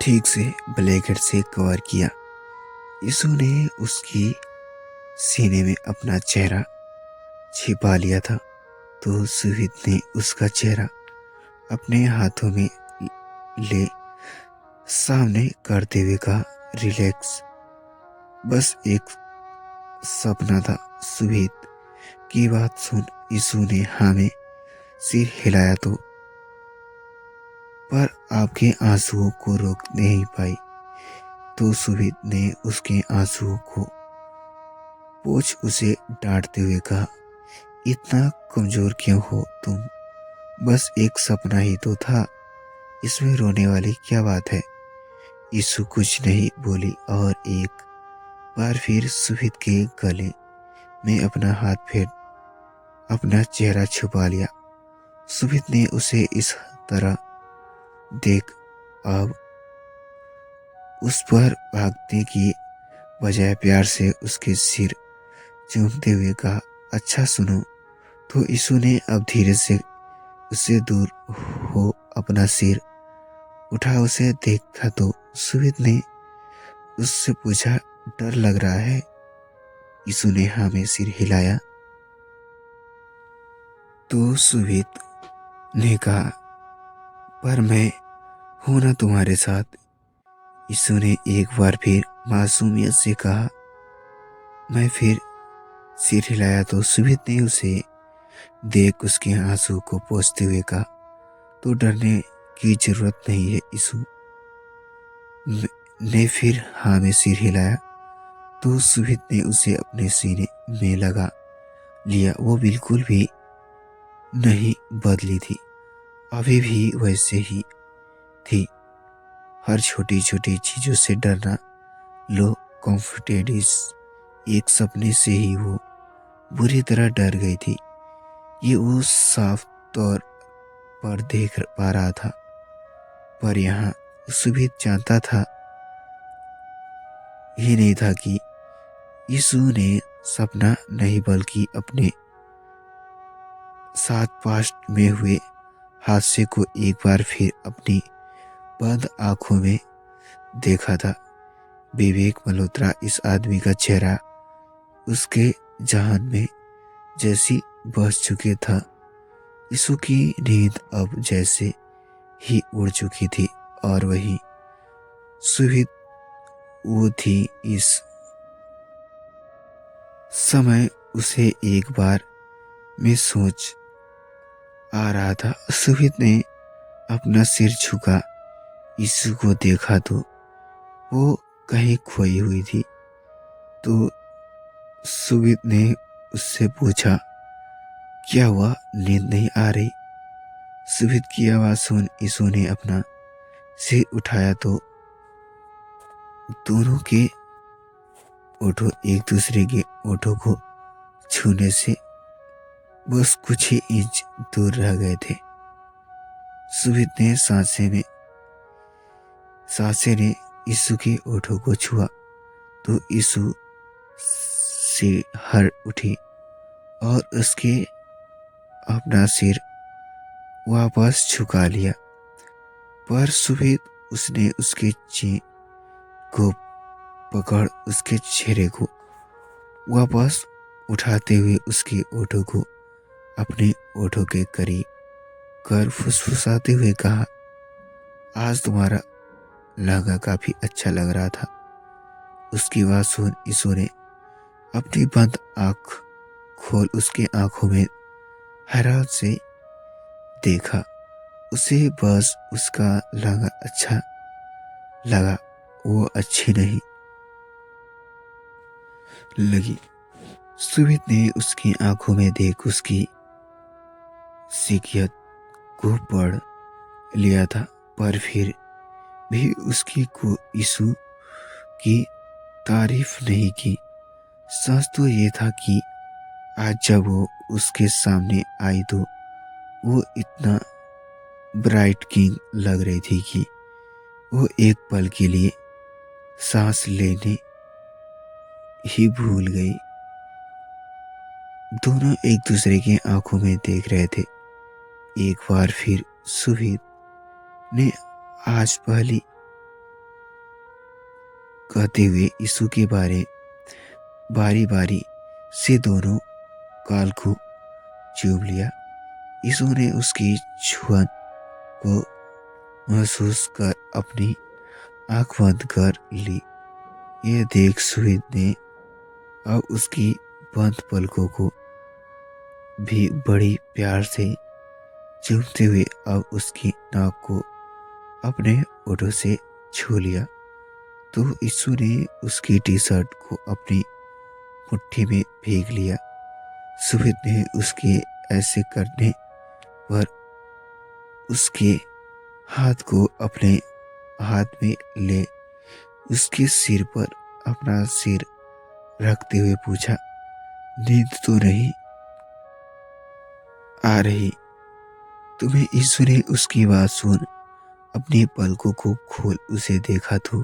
ठीक से ब्लैंकेट से कवर किया। यीशु ने उसकी सीने में अपना चेहरा छिपा लिया था, तो सुहित ने उसका चेहरा अपने हाथों में ले सामने करते हुए कहा, रिलैक्स, बस एक सपना था। सुहित की बात सुन यीशु ने हाँ में सिर हिलाया पर आपके आंसुओं को रोक नहीं पाई। तो सुहित ने उसके आंसुओं को पोंछ उसे डांटते हुए कहा, इतना कमजोर क्यों हो तुम? बस एक सपना ही तो था, इसमें रोने वाली क्या बात है? यीशु कुछ नहीं बोली और एक बार फिर सुहित के गले में अपना हाथ फेर अपना चेहरा छुपा लिया। सुहित ने उसे इस तरह देख अब उस पर भागने की बजाय प्यार से उसके सिर चूमते हुए कहा, अच्छा सुनो। तो यीशु ने अब धीरे से उससे दूर हो अपना सिर उठा उसे देखा तो सुहित ने उससे पूछा, डर लग रहा है? यीशु ने हाँ में सिर हिलाया। तो सुहित ने कहा, पर मैं हूं ना तुम्हारे साथ। यीशु ने एक बार फिर मासूमियत से कहा। मैं फिर सिर हिलाया तो सुहित ने उसे देख उसके आंसू को पोंछते हुए कहा, तो डरने की जरूरत नहीं है। यीशु ने फिर हाँ में सिर हिलाया तो सुहित ने उसे अपने सीने में लगा लिया। वो बिल्कुल भी नहीं बदली थी, अभी भी वैसे ही थी। हर छोटी छोटी चीजों से डरना लो कॉन्फिडेंट। एक सपने से ही वो बुरी तरह डर गई थी। ये वो साफ तौर पर देख पा रहा था, पर यहाँ सुभित जानता था ही नहीं था कि यीशु ने सपना नहीं बल्कि अपने साथ पास्ट में हुए हादसे को एक बार फिर अपनी बंद आंखों में देखा था। विवेक मल्होत्रा इस आदमी का चेहरा उसके जहान में जैसी बस चुके था। यीशु की नींद अब जैसे ही उड़ चुकी थी और वही सुहित वो थी। इस समय उसे एक बार में सोच आ रहा था। सुहित ने अपना सिर झुका यीशु को देखा तो वो कहीं खोई हुई थी। तो सुहित ने उससे पूछा, क्या हुआ, नींद नहीं आ रही? सुहित की आवाज सुन यीशु ने अपना सिर उठाया तो दोनों के ओठों एक दूसरे के ओठों को छूने से बस कुछ ही इंच दूर रह गए थे। सुहित ने सांसे ने यीशु के ओठों को छुआ तो यीशु से हर उठी और उसके अपना सिर वापस झुका लिया। पर सुहित उसने उसके चीन को पकड़ उसके चेहरे को वापस उठाते हुए उसके ओठों को अपने ओठों के करीब कर फुसफुसाते हुए कहा, आज तुम्हारा लहंगा काफी अच्छा लग रहा था। उसकी बात सुन यीशु ने अपनी बंद आंख खोल उसके आंखों में हैरान से देखा। उसे बस उसका लहंगा अच्छा लगा, वो अच्छी नहीं लगी। सुमित ने उसकी आंखों में देख उसकी शिकियत को पढ़ लिया था, पर फिर भी उसकी को यीशु की तारीफ नहीं की। सच तो ये था कि आज जब वो उसके सामने आई तो वो इतना ब्राइट किंग लग रही थी कि वो एक पल के लिए सांस लेने ही भूल गई। दोनों एक दूसरे की आंखों में देख रहे थे। एक बार फिर सुहित ने आज पहली कहते हुए यीशु के बारी बारी से दोनों गाल को चूम लिया। यीशु ने उसकी छुअन को महसूस कर अपनी आंख बंद कर ली। यह देख सुहेद ने अब उसकी बंद पलकों को भी बड़ी प्यार से चूमते हुए अब उसकी नाक को अपने होठों से छू लिया। तो यीशु ने उसकी टी शर्ट को अपनी मुट्ठी में भीग लिया। सुहेद ने उसके ऐसे करने पर उसके हाथ को अपने हाथ में ले उसके सिर पर अपना सिर रखते हुए पूछा, नींद तो नहीं आ रही तुम्हें? यीशु ने उसकी बात सुन अपने पलकों को खोल उसे देखा तो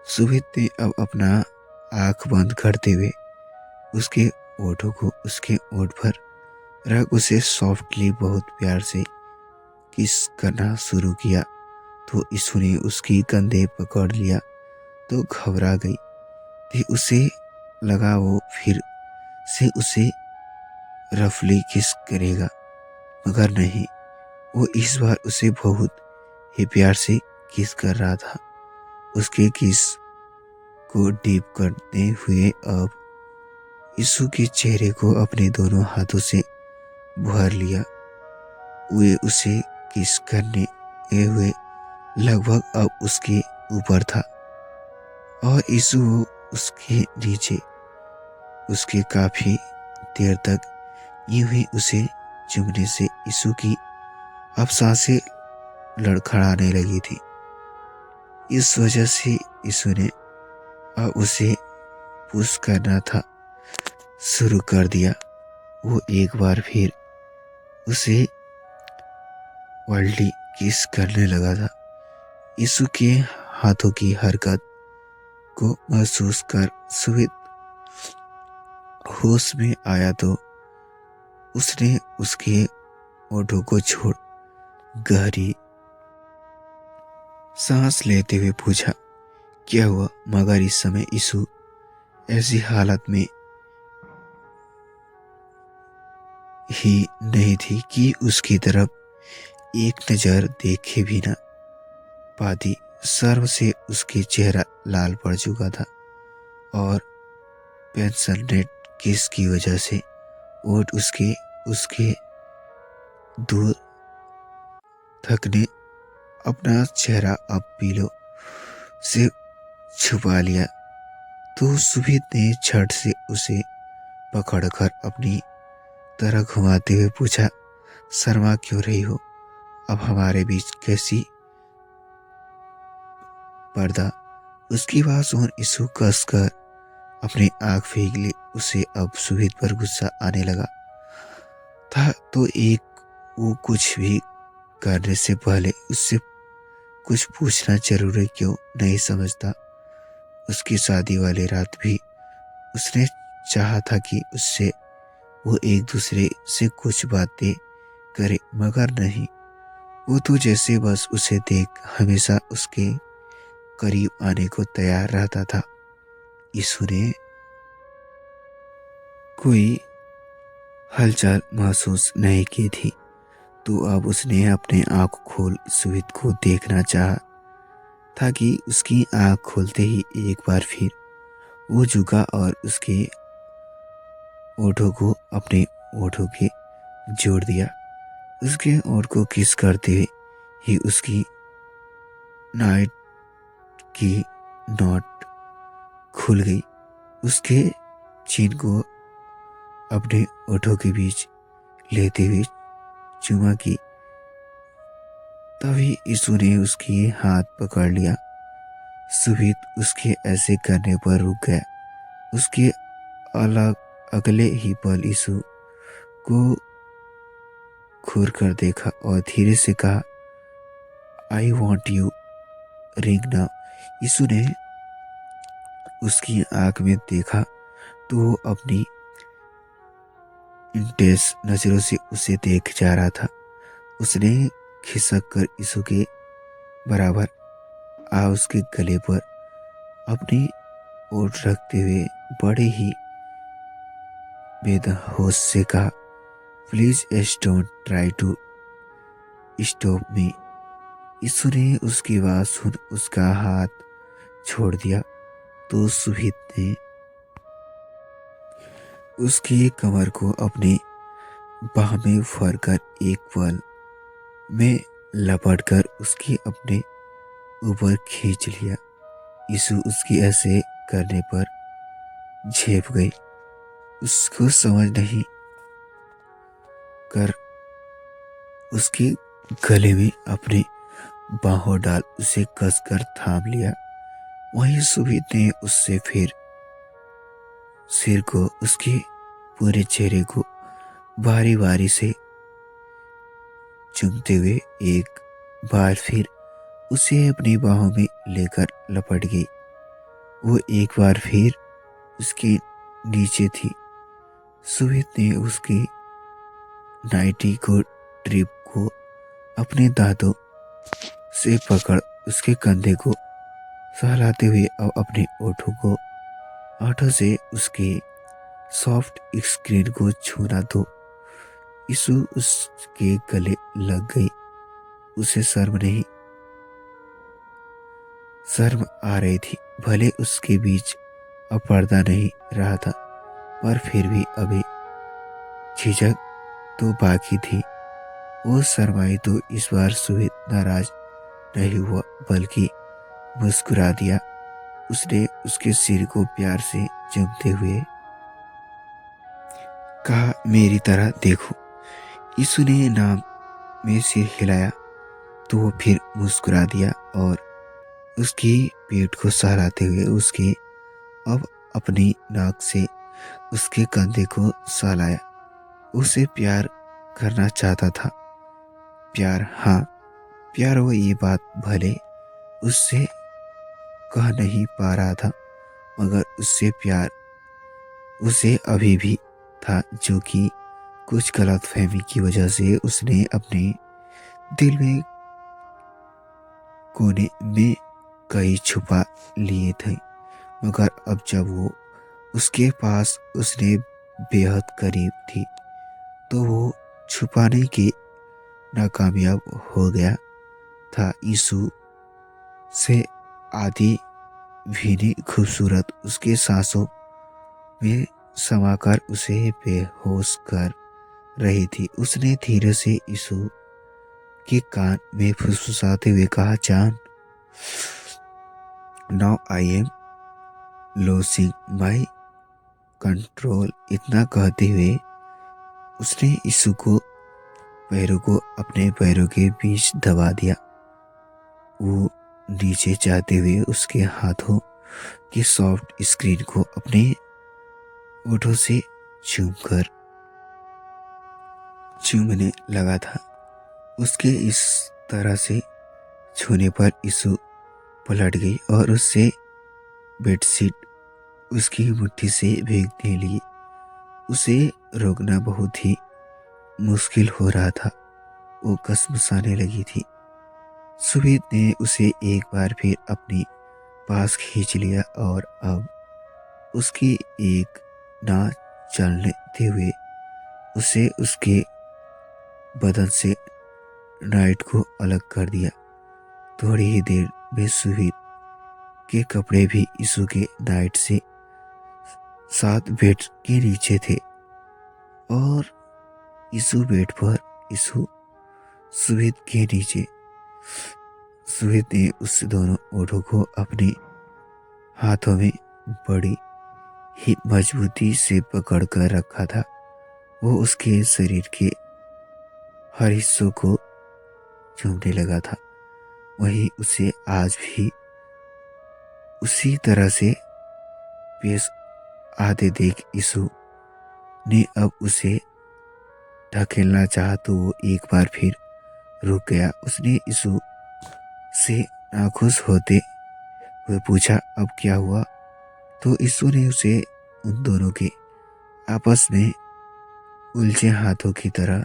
सुहेद ने अब अपना आंख बंद करते हुए उसके होठों को उसके होठ पर रख उसे सॉफ्टली बहुत प्यार से किस करना शुरू किया। तो यीशु ने उसकी कंधे पकड़ लिया तो घबरा गई थी। उसे लगा वो फिर से उसे रफली किस करेगा, मगर नहीं, वो इस बार उसे बहुत ही प्यार से किस कर रहा था। उसके किस को डीप करते हुए अब यीशु के चेहरे को अपने दोनों हाथों से भर लिया। वे उसे किस करने हुए लगभग अब उसके ऊपर था और यीशु उसके नीचे। उसके काफी देर तक यूं ही उसे चूमने से यीशु की अब सांसें लड़खड़ाने लगी थी। इस वजह से यीशु ने अब उसे पुश करना था शुरू कर दिया। वो एक बार फिर उसे वर्ल्डली किस करने लगा था। यीशु के हाथों की हरकत को महसूस कर सुहेद होश में आया तो उसने उसके होठों को छोड़ गहरी सांस लेते हुए पूछा, क्या हुआ? मगर इस समय यीशु ऐसी हालत में ही नहीं थी कि उसकी तरफ एक नजर देखे भी ना पाती। शर्म से उसके चेहरा लाल पड़ चुका था और पेंशनेट किस की वजह से ओठ उसके दूर तक ने अपना चेहरा अब पीलो से छुपा लिया। तो सुहेद ने झट से उसे पकड़कर अपनी तरह घुमाते हुए पूछा, शर्मा क्यों रही हो? अब हमारे बीच कैसी पर्दा? उसकी बात सुन यीशु कसकर अपनी आंख फेंक ली। उसे अब सुहेद पर गुस्सा आने लगा था तो वो कुछ भी करने से पहले उससे कुछ पूछना जरूरी क्यों नहीं समझता। उसकी शादी वाली रात भी उसने चाहा था कि उससे वो एक दूसरे से कुछ बातें करे, मगर नहीं। वो तो जैसे बस उसे देख हमेशा उसके करीब आने को तैयार रहता था। यीशु ने कोई हलचल महसूस नहीं की थी तो अब उसने अपने आंख खोल सुहेद को देखना चाहा था कि उसकी आंख खोलते ही एक बार फिर वो झुका और उसके होठों को अपने होठों के जोड़ दिया। उसके होठ को किस करते हुए ही उसकी नाइट की नॉट खुल गई। उसके चीन को अपने होठों के बीच लेते हुए चुमा की। तभी यीशु ने उसकी हाथ पकड़ लिया। सुहेद उसके ऐसे करने पर रुक गया। उसके अगले ही पल यीशु को घूर कर देखा और धीरे से कहा, I want you ring now. यीशु ने उसकी आंख में देखा तो वो अपनी इंटेंस नजरों से उसे देख जा रहा था। उसने खिसक कर यीशु के बराबर उसके गले पर अपनी ओर रखते हुए बड़े ही बेहोश से कहा, please don't try to stop me. यीशु ने उसकी बात सुन उसका हाथ छोड़ दिया तो सुहित ने उसकी कमर को अपनी बाह में भरकर एक पल में लपटकर उसकी अपने ऊपर खींच लिया। यीशु उसकी ऐसे करने पर झेप गई। उसको समझ नहीं कर उसके गले में अपने बाहों डाल उसे कसकर थाम लिया। वहीं सुमित ने उससे फिर सिर को उसके पूरे चेहरे को बारी बारी से चूमते हुए एक बार फिर उसे अपनी बाहों में लेकर लपट गई। वो एक बार फिर उसके नीचे थी। सुमित ने उसकी नाइटी को ट्रिप को अपने दांतों से पकड़ उसके कंधे को सहलाते हुए और अपने ओठों से उसके सॉफ्ट स्क्रीन को छूना तो यीशु उसके गले लग गई। उसे शर्म आ रही थी। भले उसके बीच अब पर्दा नहीं रहा था, पर फिर भी अभी झिझक तो बाकी थी। वो शर्माई तो इस बार सुमित नाराज नहीं हुआ, बल्कि मुस्कुरा दिया। उसने उसके सिर को प्यार से चूमते हुए कहा, मेरी तरह देखो। यीशु ने नाम में सिर हिलाया तो वो फिर मुस्कुरा दिया और उसकी पेट को सहलाते हुए उसके अब अपनी नाक से उसके कंधे को सहलाया। उसे प्यार करना चाहता था। प्यार, हाँ प्यार। वो ये बात भले उससे कह नहीं पा रहा था, मगर उससे प्यार उसे अभी भी था, जो कि कुछ गलतफहमी की वजह से उसने अपने दिल में कोने में कई छुपा लिए थे। मगर अब जब वो उसके पास उसने बेहद करीब थी तो वो छुपाने के नाकामयाब हो गया था। यीशु से आधी भीनी खूबसूरत उसके सांसों में समाकर उसे बेहोश कर रही थी। उसने धीरे से यीशु के कान में फुसफुसाते हुए कहा, जान, now I am losing my control. इतना कहते हुए उसने यीशु को पैरों को अपने पैरों के बीच दबा दिया। वो नीचे जाते हुए उसके हाथों की सॉफ्ट स्क्रीन को अपने होठों से चूमने लगा था। उसके इस तरह से छूने पर यीशु पलट गई और उससे बेडशीट उसकी मुट्ठी से भीगने लगी। उसे रोकना बहुत ही मुश्किल हो रहा था। वो कसमसाने लगी थी। सुमित ने उसे एक बार फिर अपनी पास खींच लिया और अब उसकी एक ना चलते हुए उसे उसके बदन से नाइट को अलग कर दिया। थोड़ी ही देर में सुमित के कपड़े भी यीशु के नाइट से साथ बेड के नीचे थे और यीशु बेड पर, यीशु सुमित के नीचे। सुमित ने उस दोनों ओठों को अपने हाथों में बड़ी ही मजबूती से पकड़ कर रखा था। वो उसके शरीर के हर हिस्सों को चूमने लगा था। वहीं उसे आज भी उसी तरह से पेश आते देख यीशु ने अब उसे ढकेलना चाहा तो वो एक बार फिर रुक गया। उसने यीशु से नाखुश होते हुए पूछा, अब क्या हुआ? तो यीशु ने उसे उन दोनों के आपस में उलझे हाथों की तरह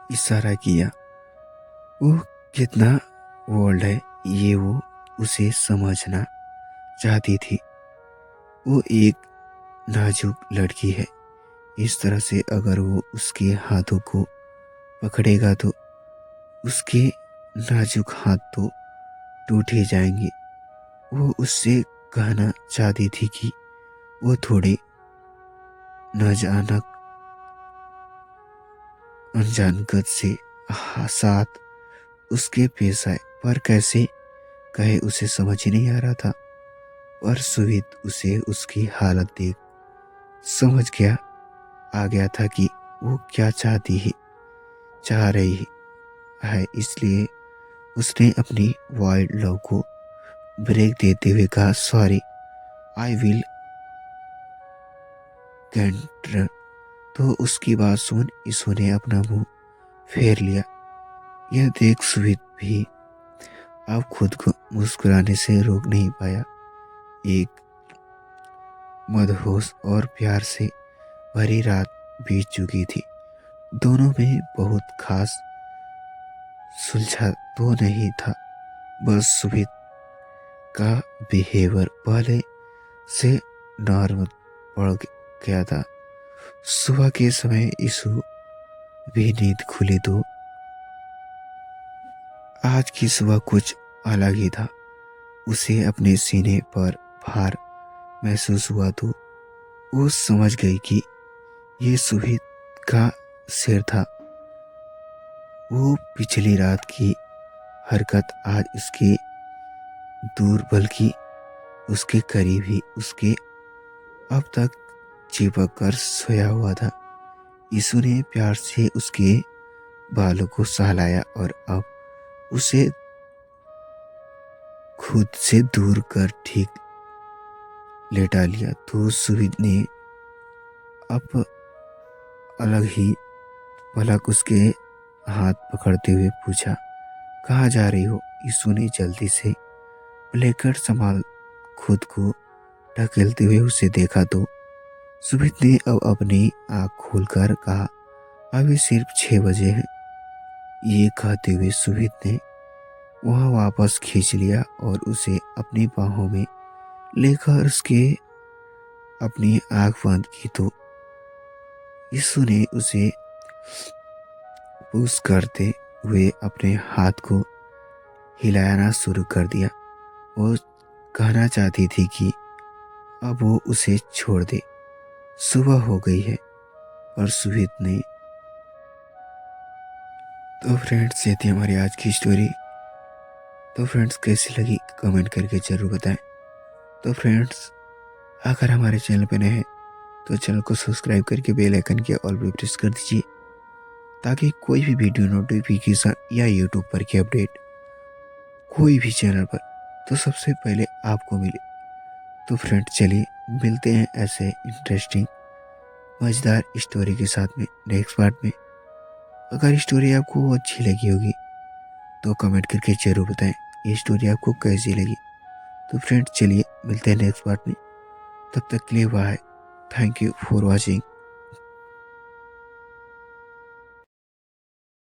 इशारा किया। वो कितना बोल्ड है ये, वो उसे समझना चाहती थी। वो एक नाजुक लड़की है, इस तरह से अगर वो उसके हाथों को पकड़ेगा तो उसके नाजुक हाथ तो टूट ही जाएंगे। वो उससे कहना चाहती थी कि वो थोड़े नाजानक अनजानगत से साथ उसके पेश आए, पर कैसे कहे उसे समझ ही नहीं आ रहा था। पर सुवित उसे उसकी हालत देख समझ आ गया था कि वो क्या चाह रही है। इसलिए उसने अपनी वाइल्ड लव को ब्रेक देते हुए कहा, सॉरी, आई विल कैंटर। तो उसकी बात सुन ईशु ने अपना मुंह फेर लिया। यह देख सुवित भी अब खुद को मुस्कुराने से रोक नहीं पाया। एक मदहोश और प्यार से भरी रात बीत चुकी थी। दोनों में बहुत खास सुलझा तो नहीं था, बस सुमित का बिहेवियर पहले से नॉर्मल पड़ गया था। सुबह के समय ईशु भी नींद खुली तो आज की सुबह कुछ अलग ही था। उसे अपने सीने पर भार महसूस हुआ तो वो समझ गई कि ये सुमित का सिर था। वो पिछली रात की हरकत आज उसके दूर बल्कि उसके करीब ही उसके अब तक चिपक कर सोया हुआ था। यीशु ने प्यार से उसके बालों को सहलाया और अब उसे खुद से दूर कर ठीक लेटा लिया। तो सुविद ने अब अलग ही पलक उसके हाथ पकड़ते हुए पूछा, कहाँ जा रही हो? यीशु ने जल्दी से ब्लैंकेट संभाल खुद को ढकेलते हुए उसे देखा तो सुमित ने अब अपनी आंख खोलकर कहा, अभी सिर्फ 6 बजे हैं। ये कहते हुए सुमित ने वहां वापस खींच लिया और उसे अपनी बाहों में लेकर उसके अपनी आंख बंद की तो यीशु ने उसे पुश करते हुए अपने हाथ को हिलाना शुरू कर दिया। वो कहना चाहती थी कि अब वो उसे छोड़ दे, सुबह हो गई है। और सुमित ने तो फ्रेंड्स, ये थी हमारी आज की स्टोरी। तो फ्रेंड्स, कैसी लगी कमेंट करके जरूर बताएं। तो फ्रेंड्स, अगर हमारे चैनल पे नए हैं तो चैनल को सब्सक्राइब करके बेल आइकन के ऑल पे प्रेस कर दीजिए, ताकि कोई भी वीडियो नोटिफिकेशन या यूट्यूब पर की अपडेट कोई भी चैनल पर तो सबसे पहले आपको मिले। तो फ्रेंड्स, चलिए मिलते हैं ऐसे इंटरेस्टिंग मजेदार स्टोरी के साथ में नेक्स्ट पार्ट में। अगर स्टोरी आपको अच्छी लगी होगी तो कमेंट करके जरूर बताएं ये स्टोरी आपको कैसी लगी। तो फ्रेंड्स, चलिए मिलते हैं नेक्स्ट पार्ट में। तब तक के लिए bye. Thank you for watching.